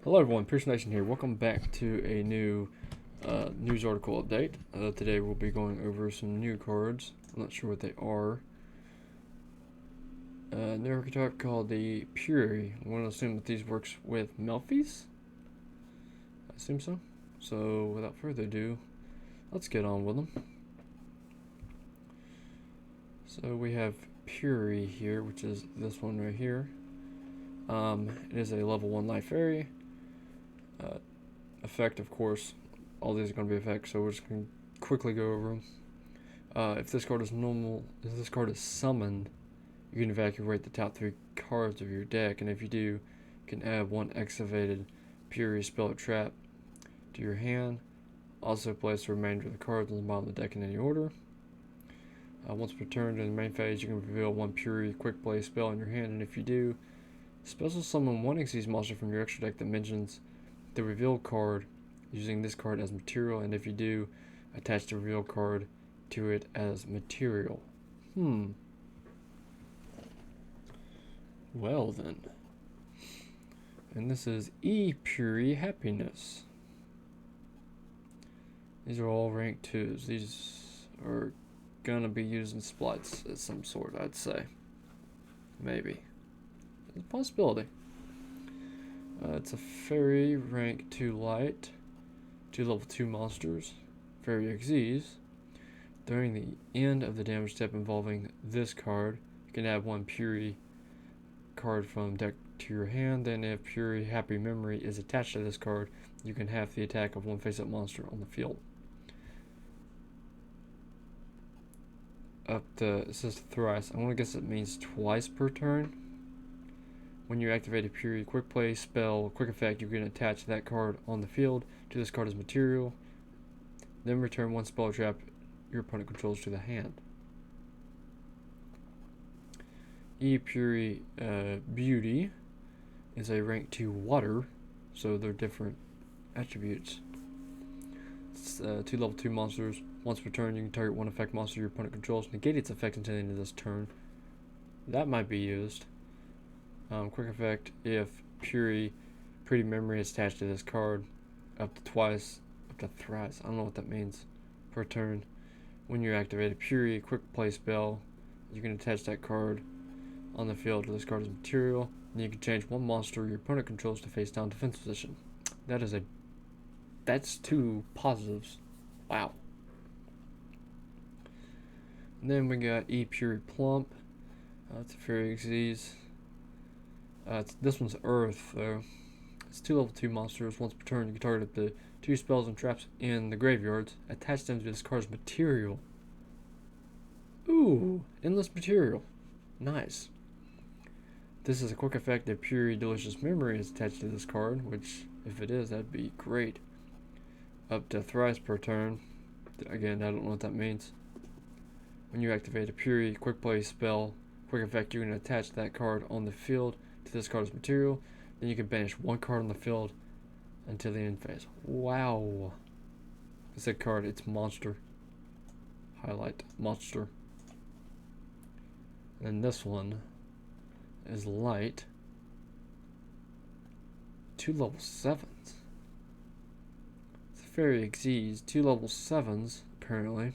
Hello everyone, Pierce Nation here. Welcome back to a new news article update. Today we'll be going over some new cards. I'm not sure what they are. New archetype called the Purery. I'm going to assume that these works with Melfi's. I assume so. So without further ado, let's get on with them. So we have Purery here, which is this one right here. It is a level 1 life fairy. Effect, of course, all these are going to be effects, so we're just going to quickly go over them. If this card is summoned, you can evacuate the top 3 cards of your deck, and if you do, you can add 1 activated Purery spell or trap to your hand. Also place the remainder of the cards on the bottom of the deck in any order. Once per turn during the main phase, you can reveal 1 Purery quick play spell in your hand, and if you do, special summon 1 Xyz monster from your extra deck that mentions the reveal card using this card as material, and if you do, attach the reveal card to it as material. Well then. And this is Purery Happiness. These are all rank 2s. These are gonna be used in sprights of some sort, I'd say. Maybe. There's a possibility. It's a fairy, rank 2 light, 2 level 2 monsters, fairy Xyz. During the end of the damage step involving this card, you can add 1 Purery card from deck to your hand. Then if Purery Happy Memory is attached to this card, you can half the attack of 1 face-up monster on the field. It says thrice. I want to guess it means twice per turn. When you activate a Purery quick play spell quick effect, you can attach that card on the field to this card as material. Then return 1 spell trap your opponent controls to the hand. Purery Beauty is a rank 2 water, so they're different attributes. It's 2 level 2 monsters. Once per turn, you can target 1 effect monster your opponent controls, negate its effect until the end of this turn. That might be used. Quick effect, if Purery Pretty Memory is attached to this card, up to thrice, I don't know what that means, per turn. When you activate a Purery quick play spell, you can attach that card on the field to this card as material, and you can change 1 monster your opponent controls to face down defense position. That's 2 positives. Wow. And then we got Purery Plump. It's a fairy Xyz. This one's Earth, though. It's 2 level 2 monsters. Once per turn, you can target the 2 spells and traps in the graveyards. Attach them to this card's material. Ooh, endless material. Nice. This is a quick effect that Purery Delicious Memory is attached to this card, which, if it is, that'd be great. Up to thrice per turn. Again, I don't know what that means. When you activate a Purery quick play spell, quick effect, you can attach that card on the field to this card as material. Then you can banish 1 card on the field until the end phase. Wow. It's a card, it's monster. Highlight monster. And this one is light. 2 level 7s. It's a fairy Xyz, 2 level 7s, apparently.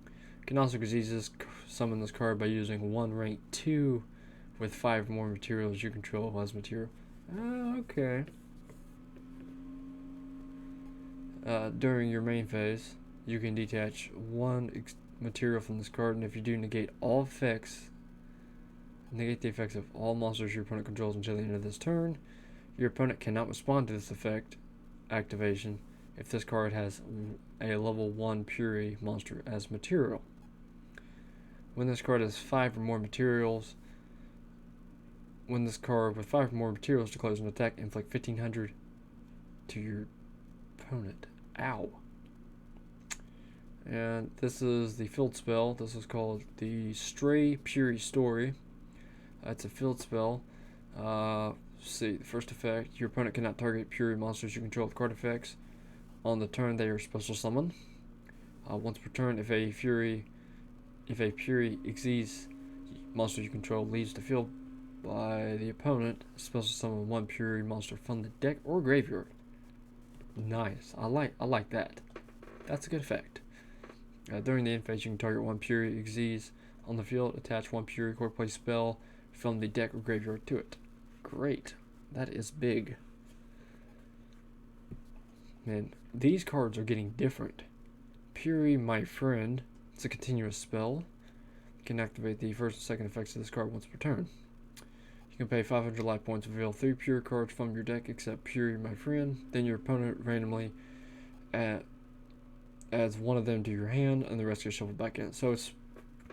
You can also summon this card by using 1 rank 2 with 5 more materials you control as material. Okay. During your main phase, you can detach 1 material from this card, and if you do, negate the effects of all monsters your opponent controls until the end of this turn. Your opponent cannot respond to this effect activation if this card has a level 1 Purery monster as material. When this card has 5 or more materials, declares an attack, inflict 1500 to your opponent. Ow. And this is the field spell. This is called the Stray Purery Story. It's a field spell. See, the first effect, your opponent cannot target Purery monsters you control with card effects. On the turn, they are special summoned. Once per turn, if a Purery Xyz monster you control leaves the field by the opponent. Special summon one Purery monster from the deck or graveyard. Nice. I like that. That's a good effect. During the end phase, you can target one Purery Xyz on the field. Attach one Purery quick play spell from the deck or graveyard to it. Great. That is big. Man, these cards are getting different. Purery, my friend. It's a continuous spell. You can activate the first and second effects of this card once per turn. You can pay 500 life points, reveal 3 Purery cards from your deck except Purery, my friend. Then your opponent randomly adds one of them to your hand, and the rest gets shuffled back in. So it's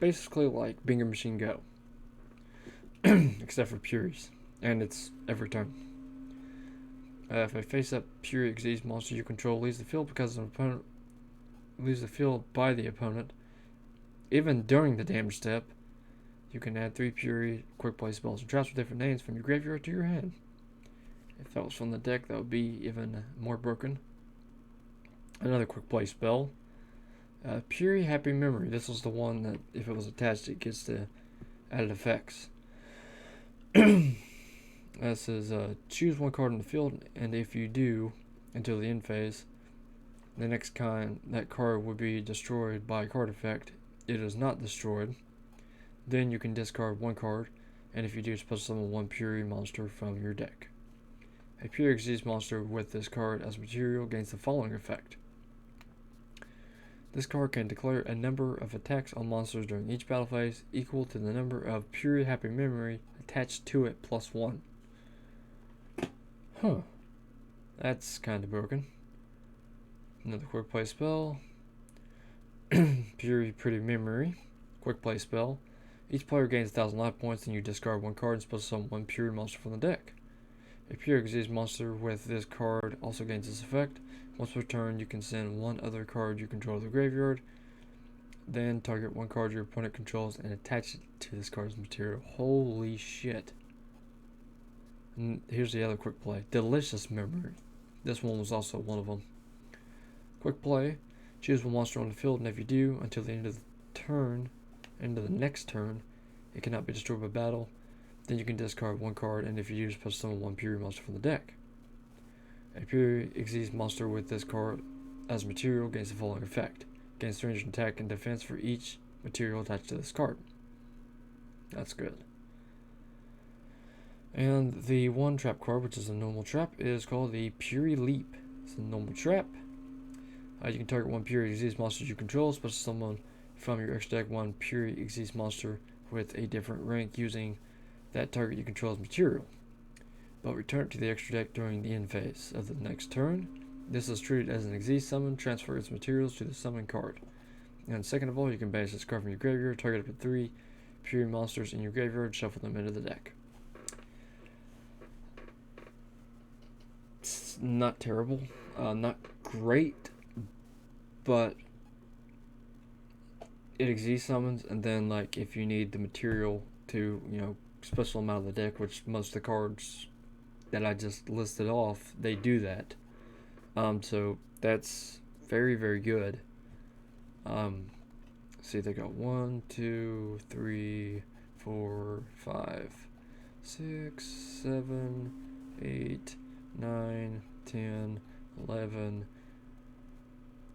basically like Bingo Machine Go, except for Pureries, and it's every turn. If a face-up Purery Xyz monster you control leaves the field because an opponent leaves the field by the opponent, even during the damage step, you can add 3 Purery quick play spells and traps with different names from your graveyard to your hand. If that was from the deck, that would be even more broken. Another quick play spell. Purery Happy Memory. This was the one that, if it was attached, it gets the added effects. That says, choose one card in the field, and if you do, until the end phase, the next kind, that card would be destroyed by a card effect. It is not destroyed. Then you can discard one card, and if you do, special summon one Purery monster from your deck. A Purery Xyz monster with this card as material gains the following effect. This card can declare a number of attacks on monsters during each battle phase equal to the number of Purery Happy Memory attached to it plus 1. Huh. That's kind of broken. Another quick play spell. Purery Pretty Memory. Quick play spell. Each player gains 1,000 life points, and you discard one card and special summon one Purery monster from the deck. A Purery Xyz monster with this card also gains this effect. Once per turn, you can send one other card you control to the graveyard. Then target one card your opponent controls and attach it to this card's material. Holy shit. And here's the other quick play. Delicious Memory. This one was also one of them. Quick play. Choose one monster on the field, and if you do, until the end of the next turn, it cannot be destroyed by battle. Then you can discard one card, and if you do, special summon one Purery monster from the deck. A Purery Xyz monster with this card as material gains the following effect. Gains 300 attack and defense for each material attached to this card. That's good. And the one trap card, which is a normal trap, is called the Purery Leap. It's a normal trap. You can target one Purery Xyz monster you control, special summon from your extra deck one Purery Xyz monster with a different rank using that target you control as material, but return it to the extra deck during the end phase of the next turn. This is treated as an Xyz summon. Transfer its materials to the summon card. And second of all, you can banish this card from your graveyard, target up to 3 Purery monsters in your graveyard, shuffle them into the deck. It's not terrible, not great, but it Xyz summons, and then like if you need the material to, special amount of the deck, which most of the cards that I just listed off, they do that. So that's very, very good. See, they got 1, 2, 3, 4, 5, 6, 7, 8, 9, 10, 11.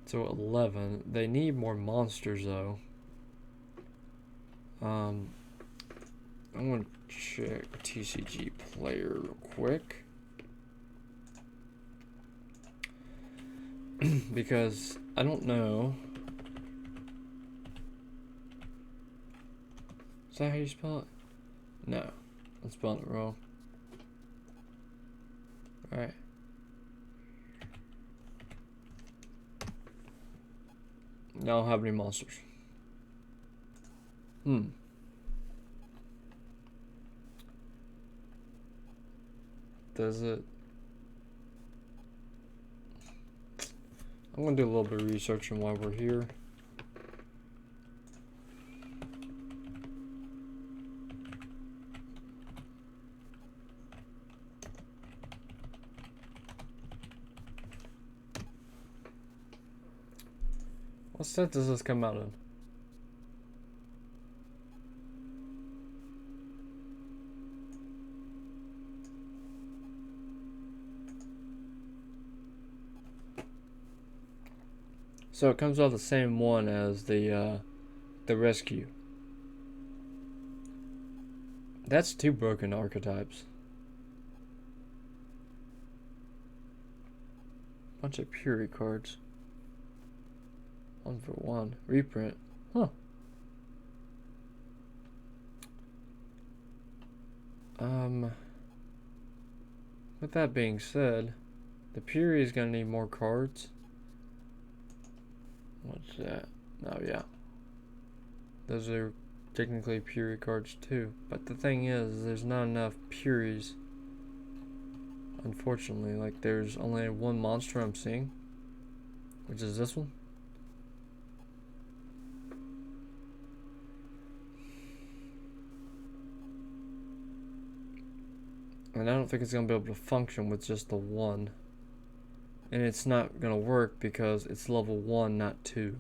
So 11. They need more monsters though. I'm gonna check TCG player real quick. Because I don't know. Is that how you spell it? No, I'm spelling it wrong. Alright. I don't have any monsters. Does it? I'm gonna do a little bit of research on why we're here. What set does this come out in? So it comes out the same one as the rescue. That's 2 broken archetypes. Bunch of Purery cards. 1 for 1. Reprint. Huh. With that being said, the Purery is gonna need more cards. What's that? Oh yeah. Those are technically Purery cards too. But the thing is, there's not enough Pureries. Unfortunately, like there's only 1 monster I'm seeing, which is this one. And I don't think it's going to be able to function with just the 1. And it's not going to work because it's level 1, not 2.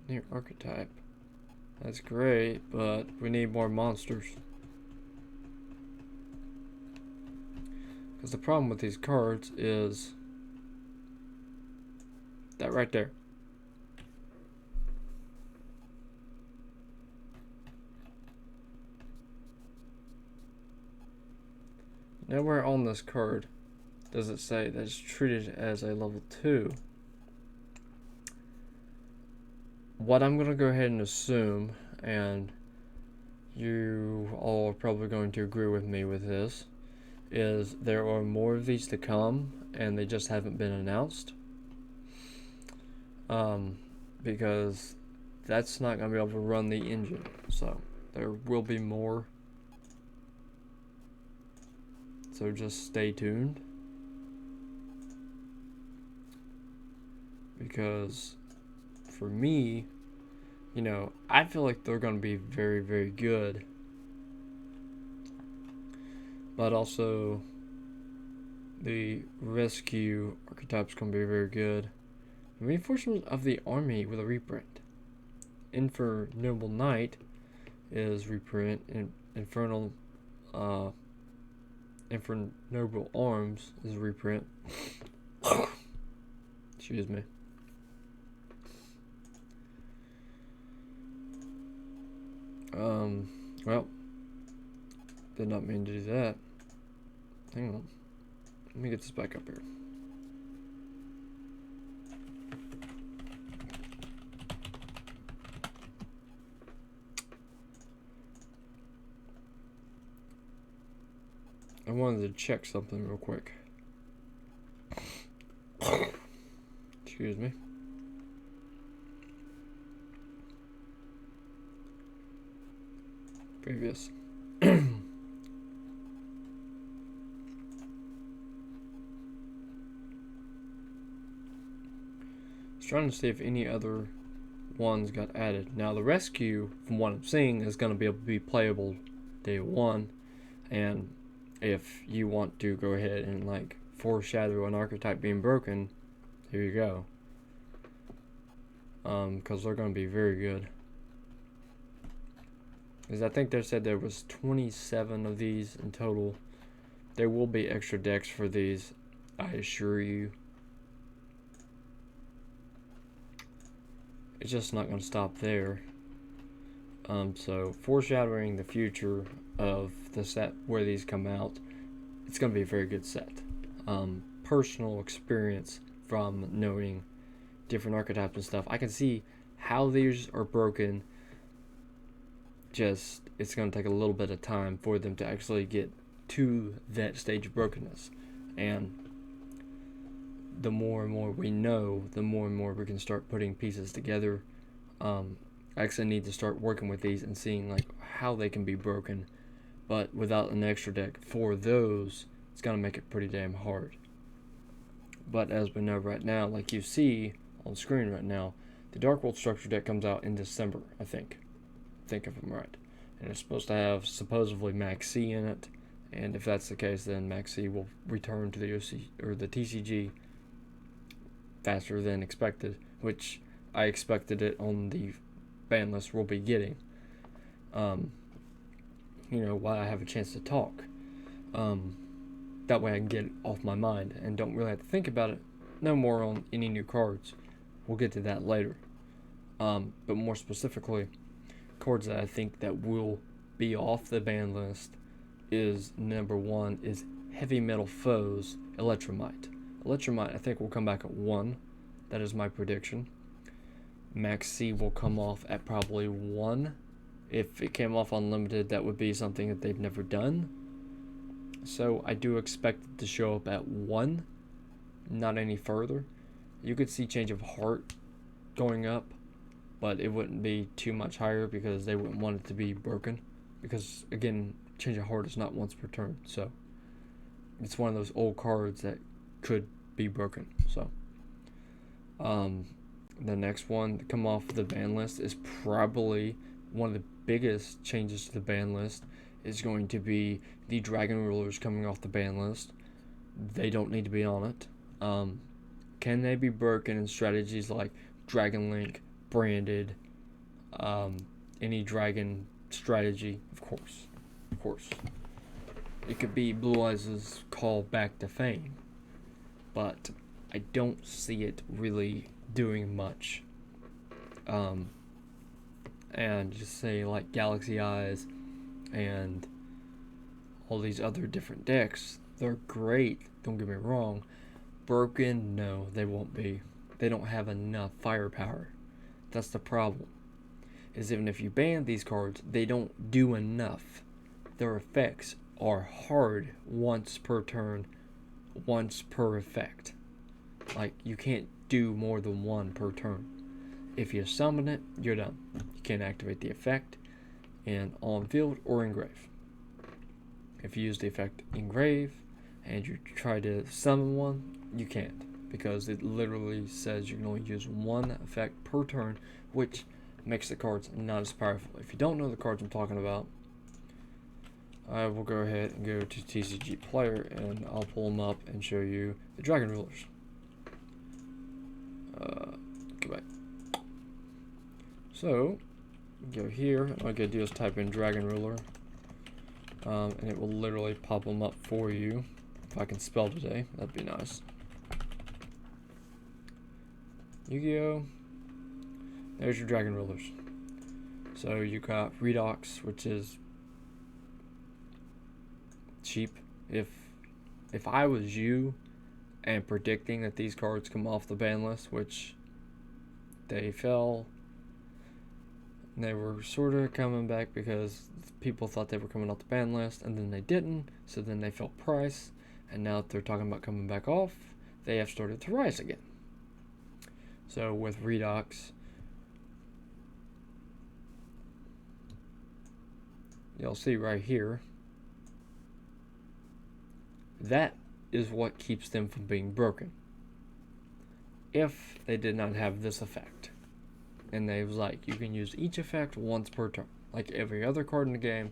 New archetype. That's great, but we need more monsters. Because the problem with these cards is that right there. Nowhere on this card does it say that it's treated as a level 2. What I'm going to go ahead and assume, and you all are probably going to agree with me with this, is there are more of these to come, and they just haven't been announced. Because that's not going to be able to run the engine. So there will be more. So just stay tuned. Because for me, you know, I feel like they're going to be very, very good. But also, the rescue archetype's going to be very good. Reinforcement of the army with a reprint. Infernal Knight is reprint. Infernal Arms is a reprint. Excuse me. Well, did not mean to do that. Hang on. Let me get this back up here. I wanted to check something real quick. Excuse me. Previous. I was trying to see if any other ones got added. Now the rescue, from what I'm seeing, is going to be able to be playable day 1, and if you want to go ahead and like foreshadow an archetype being broken, here you go. Because they're going to be very good. Because I think they said there was 27 of these in total. There will be extra decks for these, I assure you. It's just not going to stop there. So foreshadowing the future of the set where these come out, it's going to be a very good set. Personal experience from knowing different archetypes and stuff, I can see how these are broken. Just it's going to take a little bit of time for them to actually get to that stage of brokenness, and the more and more we know, the more and more we can start putting pieces together. I actually need to start working with these and seeing like how they can be broken, but without an extra deck for those, it's going to make it pretty damn hard. But as we know right now, like you see on the screen right now, the Dark World Structure deck comes out in December, I think if I'm right. and it's supposed to have supposedly max C in it. And if that's the case, then max C will return to the OC or the TCG faster than expected, which I expected it on the ban list we'll be getting. While I have a chance to talk. That way I can get it off my mind and don't really have to think about it no more on any new cards. We'll get to that later. But more specifically, cards that I think that will be off the ban list is number 1 is Heavy Metal Foes Electromite. Electromite I think will come back at 1. That is my prediction. Max C will come off at probably 1. If it came off unlimited, that would be something that they've never done. So I do expect it to show up at 1, not any further. You could see Change of Heart going up, but it wouldn't be too much higher because they wouldn't want it to be broken. Because, again, Change of Heart is not once per turn, so it's one of those old cards that could be broken. So, the next one to come off the ban list is probably one of the biggest changes to the ban list is going to be the Dragon Rulers coming off the ban list. They don't need to be on it. Can they be broken in strategies like Dragon Link, Branded, any Dragon strategy? Of course. It could be Blue Eyes' call back to fame, but I don't see it really doing much. And just say like Galaxy Eyes and all these other different decks, they're great, don't get me wrong. Broken, no, they won't be. They don't have enough firepower. That's the problem. Is even if you ban these cards, they don't do enough. Their effects are hard once per turn, once per effect. Like, you can't do more than 1 per turn. If you summon it, you're done. You can't activate the effect in on field or engrave. If you use the effect engrave and you try to summon one, you can't, because it literally says you can only use 1 effect per turn, which makes the cards not as powerful. If you don't know the cards I'm talking about, I will go ahead and go to TCG Player and I'll pull them up and show you the Dragon Rulers. Go back. So, go here, and all you gotta do is type in Dragon Ruler, and it will literally pop them up for you. If I can spell today, that'd be nice. Yu-Gi-Oh! There's your Dragon Rulers. So you got Redox, which is cheap. If I was you and predicting that these cards come off the ban list, which they fell, they were sort of coming back because people thought they were coming off the ban list, and then they didn't, so then they fell price, and now that they're talking about coming back off, they have started to rise again. So with Redox, you'll see right here, that is what keeps them from being broken. If they did not have this effect, and they was like, you can use each effect once per turn, like every other card in the game,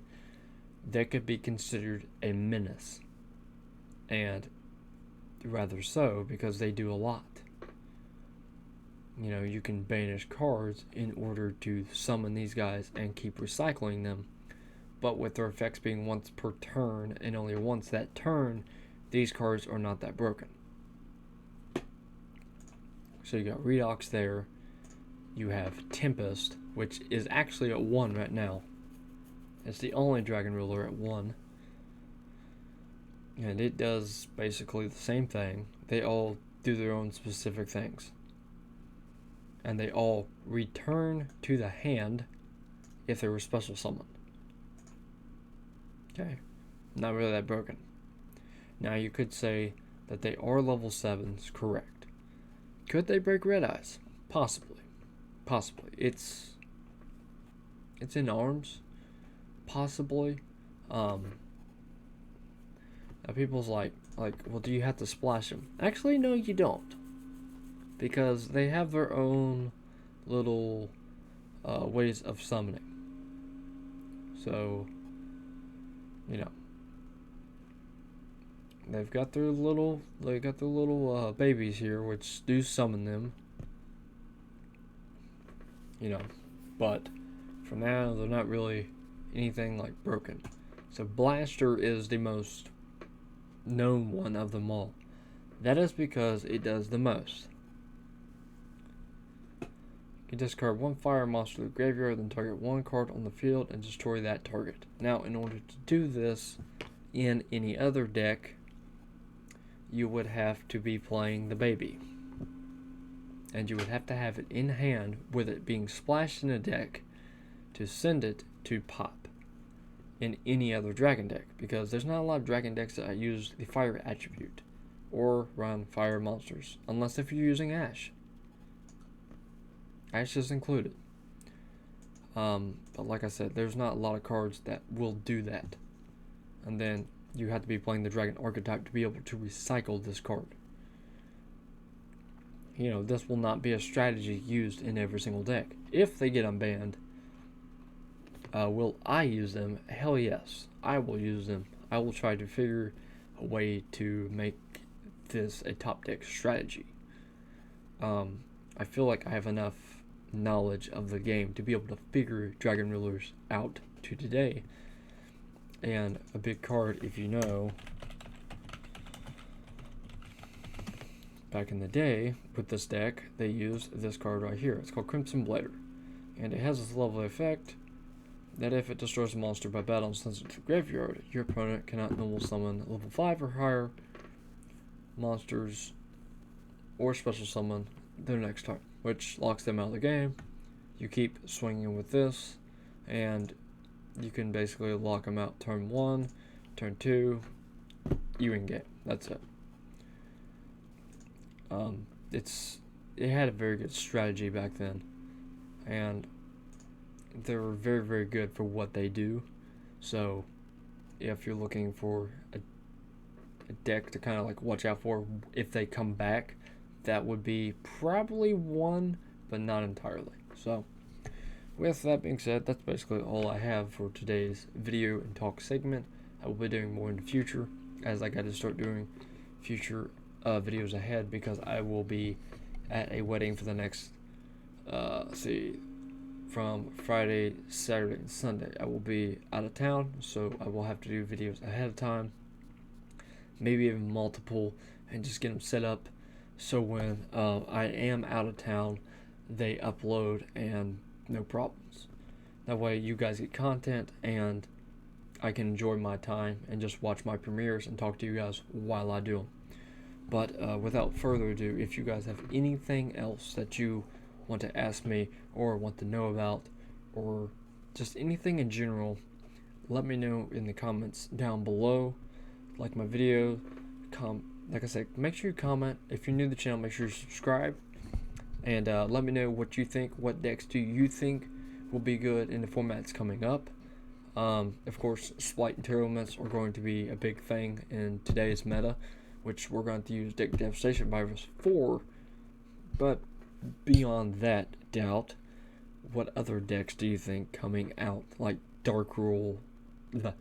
that could be considered a menace. And rather so, because they do a lot. You know, you can banish cards in order to summon these guys and keep recycling them. But with their effects being once per turn, and only once that turn, these cards are not that broken. So you got Redox there. You have Tempest, which is actually at 1 right now. It's the only Dragon Ruler at 1. And it does basically the same thing. They all do their own specific things. And they all return to the hand if they were special summoned. Okay, not really that broken. Now you could say that they are level 7s, correct. Could they break Red Eyes? Possibly. It's in arms. Possibly. Now people's like, well, do you have to splash them? Actually, no, you don't. Because they have their own little ways of summoning. So, you know, they've got their little babies here, which do summon them. You know, but for now, they're not really anything like broken. So Blaster is the most known one of them all. That is because it does the most. You can discard one fire monster to the graveyard, then target one card on the field and destroy that target. Now, in order to do this in any other deck, you would have to be playing the baby. And you would have to have it in hand with it being splashed in a deck to send it to pop in any other dragon deck, because there's not a lot of dragon decks that use the fire attribute or run fire monsters, unless if you're using Ash. Ash is included. But like I said, there's not a lot of cards that will do that. And then you have to be playing the dragon archetype to be able to recycle this card. You know, this will not be a strategy used in every single deck. If they get unbanned, will I use them? Hell yes, I will use them. I will try to figure a way to make this a top deck strategy. I feel like I have enough knowledge of the game to be able to figure Dragon Rulers out to today. And a big card, if you know, back in the day with this deck, they used this card right here. It's called Crimson Blader, and it has this lovely effect that if it destroys a monster by battle and sends it to the graveyard, your opponent cannot normal summon level 5 or higher monsters or special summon their next turn, which locks them out of the game. You keep swinging with this, and you can basically lock them out turn 1, turn 2, you in game. That's it. It had a very good strategy back then, and they were very, very good for what they do. So if you're looking for a deck to kind of like watch out for if they come back, that would be probably one, but not entirely. So with that being said, that's basically all I have for today's video and talk segment. I will be doing more in the future as I got to start doing future videos ahead, because I will be at a wedding for the next from Friday, Saturday, and Sunday. I will be out of town, so I will have to do videos ahead of time, maybe even multiple, and just get them set up so when I am out of town, they upload and no problems. That way you guys get content and I can enjoy my time and just watch my premieres and talk to you guys while I do them. But without further ado, if you guys have anything else that you want to ask me or want to know about, or just anything in general, let me know in the comments down below. Like my video, like I said, make sure you comment. If you're new to the channel, make sure you subscribe, and let me know what you think. What decks do you think will be good in the formats coming up? Of course, Spright entanglements are going to be a big thing in today's meta, which we're going to use Deck Devastation Virus for. But beyond that doubt, what other decks do you think coming out, like Dark World, the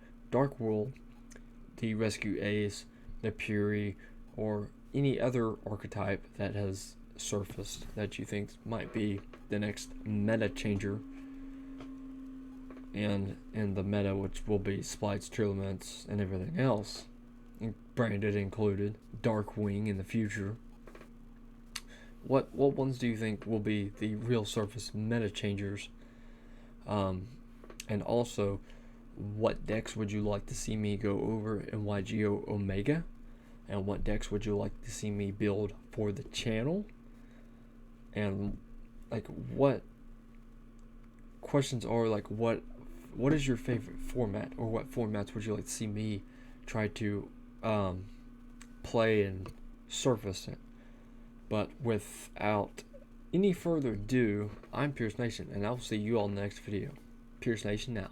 Rescue Ace, the Purery, or any other archetype that has surfaced that you think might be the next meta changer and in the meta, which will be sprights, tournaments, and everything else, branded included, Darkwing in the future? What ones do you think will be the real surface meta changers? And also, what decks would you like to see me go over in YGO Omega? And what decks would you like to see me build for the channel? And like, what questions are like, what is your favorite format, or what formats would you like to see me try to play and surface it? But without any further ado, I'm Pierce Nation, and I'll see you all in the next video. Pierce Nation now.